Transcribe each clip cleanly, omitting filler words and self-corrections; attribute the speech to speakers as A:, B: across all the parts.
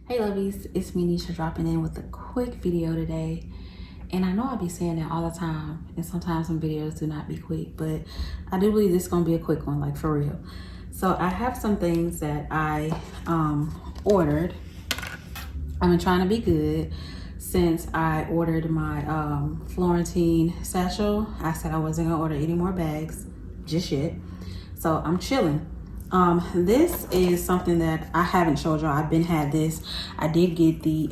A: Hey lovies, it's me Nisha dropping in with a quick video today. And I know I be saying that all the time, and sometimes some videos do not be quick, but I do believe this is gonna be a quick one, like for real. So I have some things that I ordered. I've been trying to be good since I ordered my Florentine satchel. I said I wasn't gonna order any more bags just yet. So I'm chilling. This is something that I haven't showed y'all. I've been had this. I did get the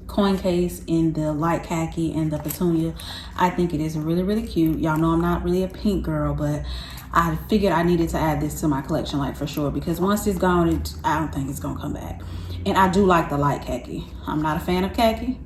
A: coin case in the light khaki and the petunia. I think it is really, really cute. Y'all know I'm not really a pink girl, but I figured I needed to add this to my collection, like for sure, because once it's gone, I don't think it's gonna come back. And I do like the light khaki. I'm not a fan of khaki,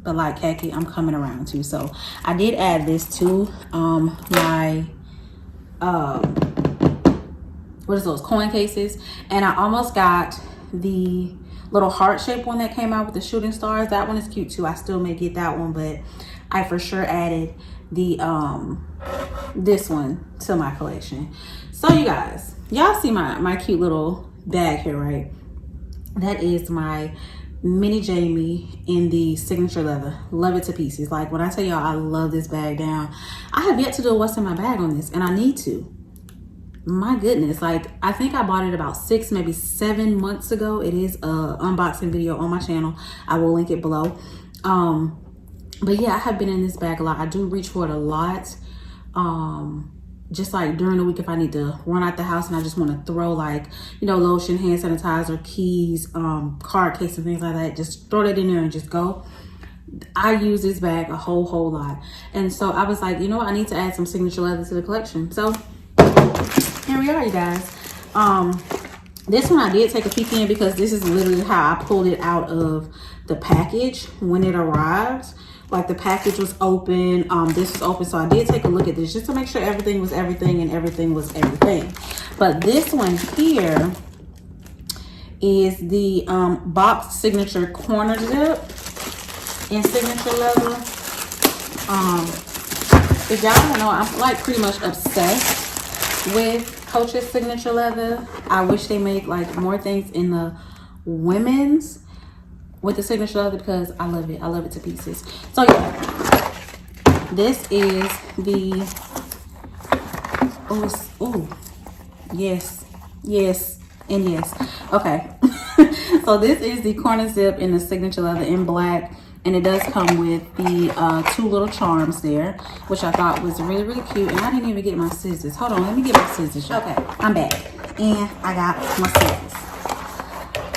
A: but light khaki I'm coming around to. So I did add this to my what is those coin cases, and I almost got the little heart-shaped one that came out with the shooting stars. That one is cute too. I still may get that one, but I for sure added the this one to my collection. So you guys, y'all see my cute little bag here, right? That is my mini Jamie in the signature leather. Love it to pieces. Like when I tell y'all I love this bag down, I have yet to do a what's in my bag on this, and I need to. My goodness, like I think I bought it about 6, maybe 7 months ago. It is a unboxing video on my channel. I will link it below. But yeah, I have been in this bag a lot. I do reach for it a lot. Just like during the week, if I need to run out the house and I just want to throw like, you know, lotion, hand sanitizer, keys, card case and things like that, just throw that in there and just go. I use this bag a whole lot. And so I was like, you know what, I need to add some signature leather to the collection. So here we are, you guys. This one I did take a peek in because this is literally how I pulled it out of the package when it arrived. Like the package was open, this was open, so I did take a look at this just to make sure everything was everything and everything was everything. But this one here is the box signature corner zip in signature leather. If y'all don't know, I'm like pretty much obsessed with Coach's signature leather. I wish they make like more things in the women's with the signature leather because I love it. I love it to pieces. So yeah, this is the yes and yes. Okay. So this is the corner zip in the signature leather in black, and it does come with the 2 little charms there, which I thought was really, really cute. And I didn't even get my scissors. Hold on, let me get my scissors. Okay, I'm back, and I got my scissors.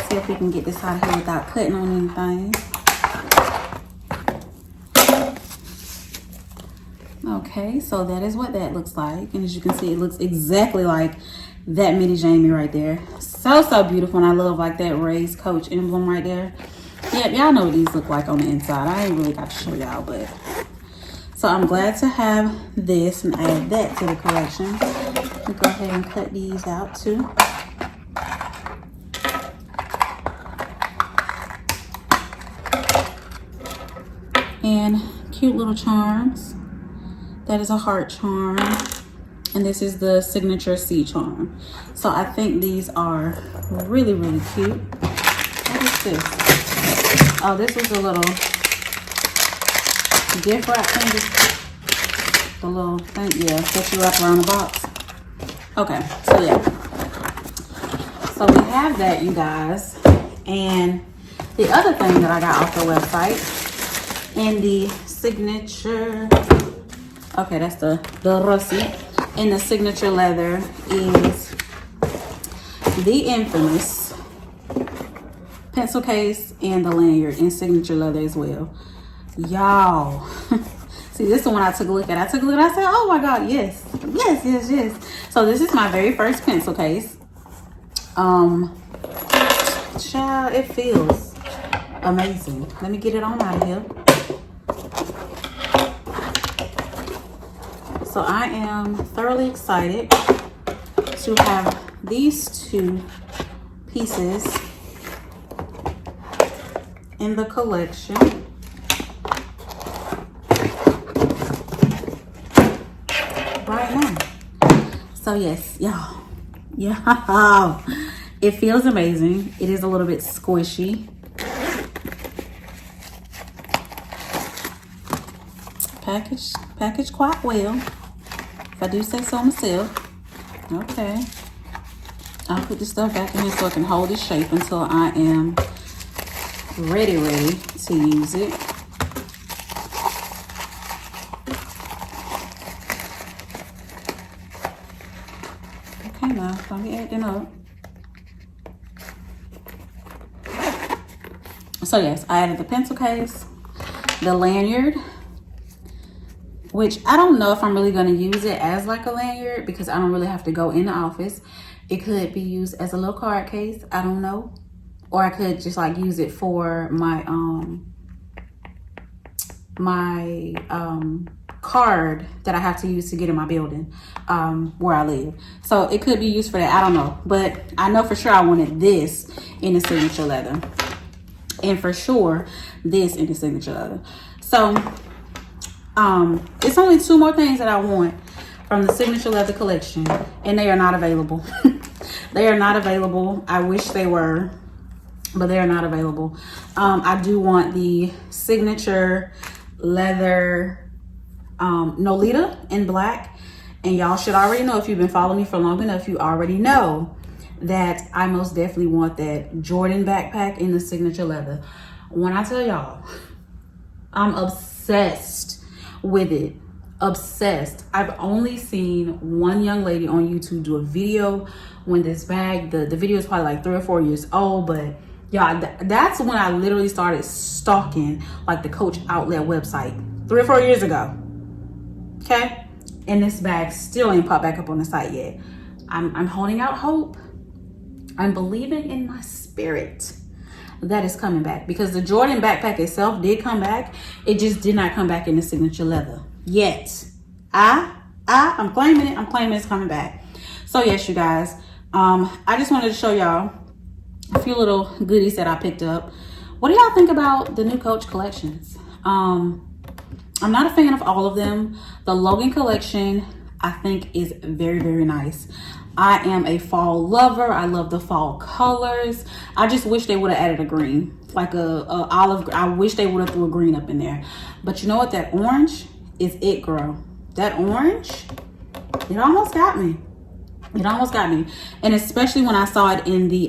A: See if we can get this out of here without cutting on anything. Okay, so that is what that looks like. And as you can see, it looks exactly like that mini Jamie right there. So beautiful, and I love like that raised Coach emblem right there. Yep, y'all know what these look like on the inside. I ain't really got to show y'all, but so I'm glad to have this and add that to the collection. Let me go ahead and cut these out too. And cute little charms. That is a heart charm, and this is the signature C charm. So I think these are really, really cute. What is this? Oh, this was a little gift wrap thing. The little thing, yeah, that you wrap around the box. Okay, so yeah. So we have that, you guys. And the other thing that I got off the website in the signature, okay, that's the receipt. In the signature leather is the infamous pencil case and the lanyard in signature leather as well. Y'all, see, this is the one I took a look at. I took a look and I said, oh my God, yes. So this is my very first pencil case. Child, it feels amazing. Let me get it on out of here. So I am thoroughly excited to have these 2 pieces in the collection. Right now. So yes, y'all. It feels amazing. It is a little bit squishy. Packaged quite well, if I do say so myself. Okay. I'll put this stuff back in here so I can hold its shape until I am ready to use it. Okay, now don't be acting up. So yes, I added the pencil case, the lanyard, which I don't know if I'm really going to use it as like a lanyard because I don't really have to go in the office. It could be used as a little card case. I don't know. Or I could just like use it for my card that I have to use to get in my building where I live. So it could be used for that. I don't know. But I know for sure I wanted this in the signature leather. And for sure this in the signature leather. So it's only 2 more things that I want from the signature leather collection, and they are not available. They are not available. I wish they were, but they are not available. I do want the signature leather Nolita in black, and y'all should already know, if you've been following me for long enough, you already know that I most definitely want that Jordan backpack in the signature leather. When I tell y'all, I'm obsessed with it. Obsessed. I've only seen one young lady on YouTube do a video when this bag, the video is probably like 3 or 4 years old, but y'all, that's when I literally started stalking like the Coach Outlet website 3 or 4 years ago. Okay, and this bag still ain't popped back up on the site yet. I'm holding out hope. I'm believing in my spirit that is coming back, because the Jordan backpack itself did come back. It just did not come back in the signature leather yet. I'm claiming it. I'm claiming it's coming back. So yes, you guys, I just wanted to show y'all a few little goodies that I picked up. What do y'all think about the new Coach collections? I'm not a fan of all of them. The Logan collection, I think, is very, very nice. I am a fall lover. I love the fall colors. I just wish they would have added a green, like a olive. I wish they would have threw a green up in there. But you know what? That orange is it, girl. That orange, it almost got me. It almost got me. And especially when I saw it in the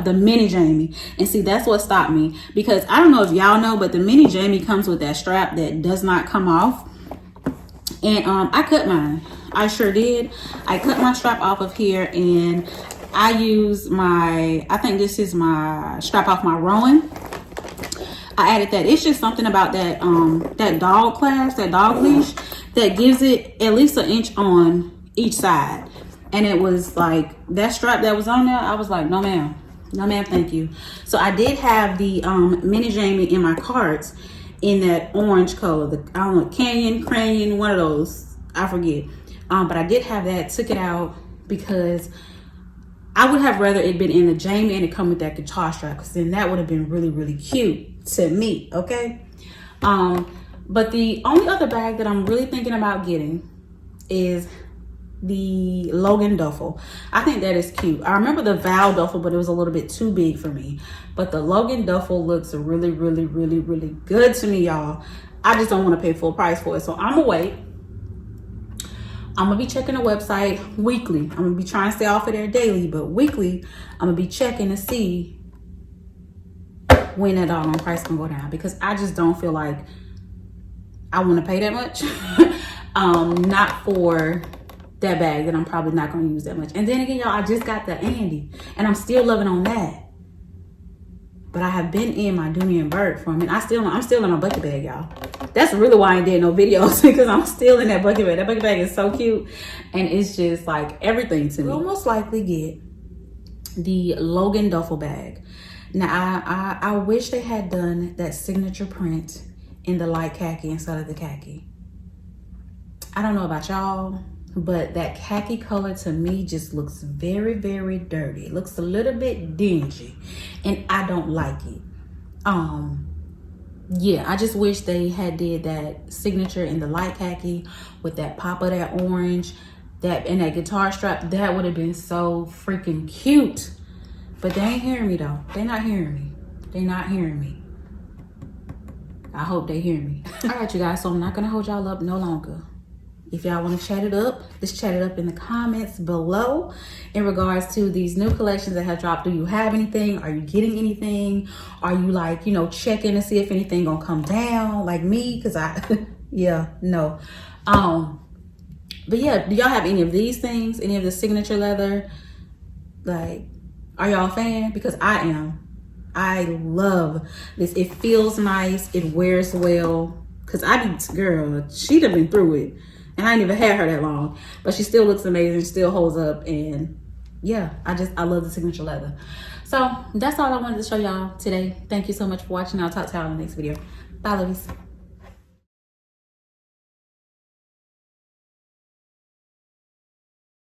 A: mini Jamie. And see, that's what stopped me, because I don't know if y'all know, but the mini Jamie comes with that strap that does not come off. And I cut mine. I sure did. I cut my strap off of here, and I use I think this is my strap off my Rowan. I added that. It's just something about that that dog clasp, that dog leash, that gives it at least 1 inch on each side. And it was like that strap that was on there, I was like, no ma'am, thank you. So I did have the mini Jamie in my carts in that orange color, I don't know, Canyon, one of those, I forget. But I did have that, took it out because I would have rather it been in the Jamie and it come with that guitar strap, because then that would have been really, really cute to me, okay? But the only other bag that I'm really thinking about getting is the Logan duffel. I think that is cute. I remember the Val duffel, but it was a little bit too big for me. But the Logan duffel looks really, really, really, really good to me, y'all. I just don't want to pay full price for it. So I'm gonna wait. I'm gonna be checking the website weekly. I'm gonna be trying to stay off of there daily, but weekly I'm gonna be checking to see when that doggone price can go down, because I just don't feel like I want to pay that much. Not for that bag that I'm probably not going to use that much. And then again, y'all, I just got the Andy, and I'm still loving on that. But I have been in my Dooney and Burke for a minute. I'm still in my bucket bag, y'all. That's really why I did no videos, because I'm still in that bucket bag. That bucket bag is so cute, and it's just like everything to me. We'll most likely get the Logan duffel bag. Now, I wish they had done that signature print in the light khaki instead of the khaki. I don't know about y'all, but that khaki color to me just looks very, very dirty. It looks a little bit dingy, and I don't like it. Yeah, I just wish they had did that signature in the light khaki with that pop of that orange. that and that guitar strap, that would have been so freaking cute. But they ain't hearing me though. They not hearing me. They not hearing me. I hope they hear me. All right, you guys, so I'm not gonna hold y'all up no longer. If y'all want to chat it up, just chat it up in the comments below in regards to these new collections that have dropped. Do you have anything? Are you getting anything? Are you like, you know, checking to see if anything gonna come down like me? Because I, yeah, no. But yeah, do y'all have any of these things? Any of the signature leather? Like, are y'all a fan? Because I am. I love this. It feels nice. It wears well. Because I be, girl, she done been through it. And I ain't even had her that long, but she still looks amazing, still holds up, and yeah, I love the signature leather. So that's all I wanted to show y'all today. Thank you so much for watching. I'll talk to y'all in the next video. Bye, lovies.